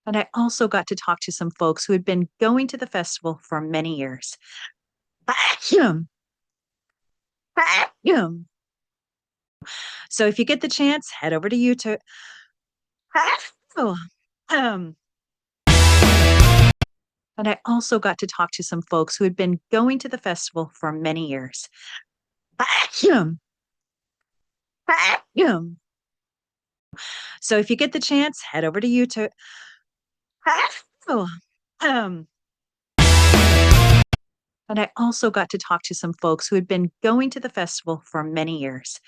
And I also got to talk to some folks who had been going to the festival for many years. Vacuum, vacuum. So if you get the chance, head over to YouTube. Oh, um, and I also got to talk to some folks who had been going to the festival for many years. Vacuum, vacuum. So if you get the chance, head over to YouTube. Oh, um, and I also got to talk to some folks who had been going to the festival for many years.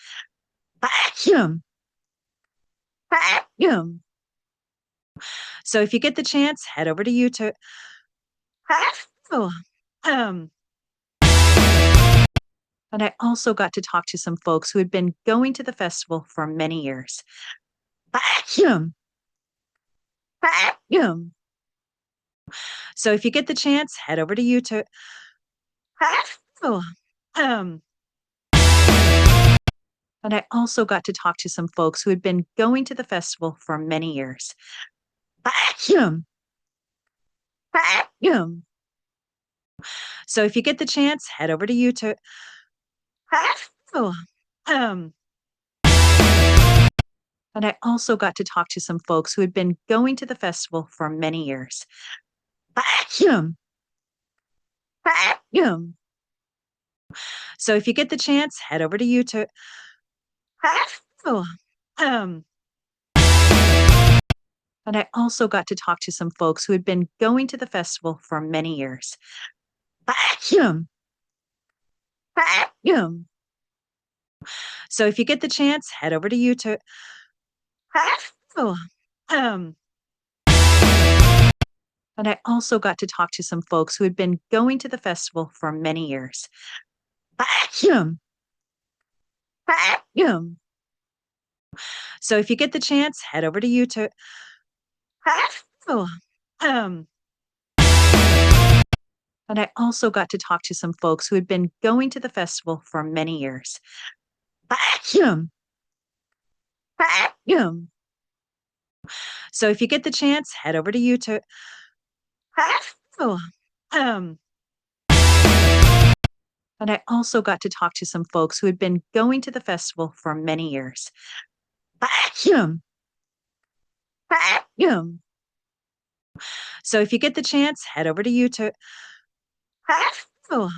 Vacuum, vacuum. So if you get the chance, head over to YouTube. Oh, um, and I also got to talk to some folks who had been going to the festival for many years. Vacuum, vacuum. So if you get the chance, head over to YouTube. Oh, um, and I also got to talk to some folks who had been going to the festival for many years. Vacuum, vacuum. So if you get the chance, head over to YouTube. Oh, um, and I also got to talk to some folks who had been going to the festival for many years. Vacuum, vacuum. So if you get the chance, head over to YouTube. Oh, um, and I also got to talk to some folks who had been going to the festival for many years. Vacuum, vacuum. So if you get the chance, head over to YouTube. Oh, um, and I also got to talk to some folks who had been going to the festival for many years. Vacuum, vacuum. So if you get the chance, head over to YouTube. Oh, um, and I also got to talk to some folks who had been going to the festival for many years. Vacuum, vacuum. So if you get the chance, head over to YouTube. Oh, um, and I also got to talk to some folks who had been going to the festival for many years. Vacuum, vacuum. So if you get the chance, head over to YouTube. Oh,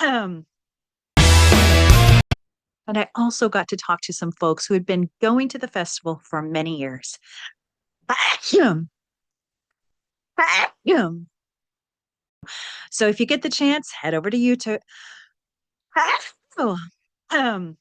um, and I also got to talk to some folks who had been going to the festival for many years. Vacuum, vacuum. So if you get the chance, head over to YouTube. Oh, um,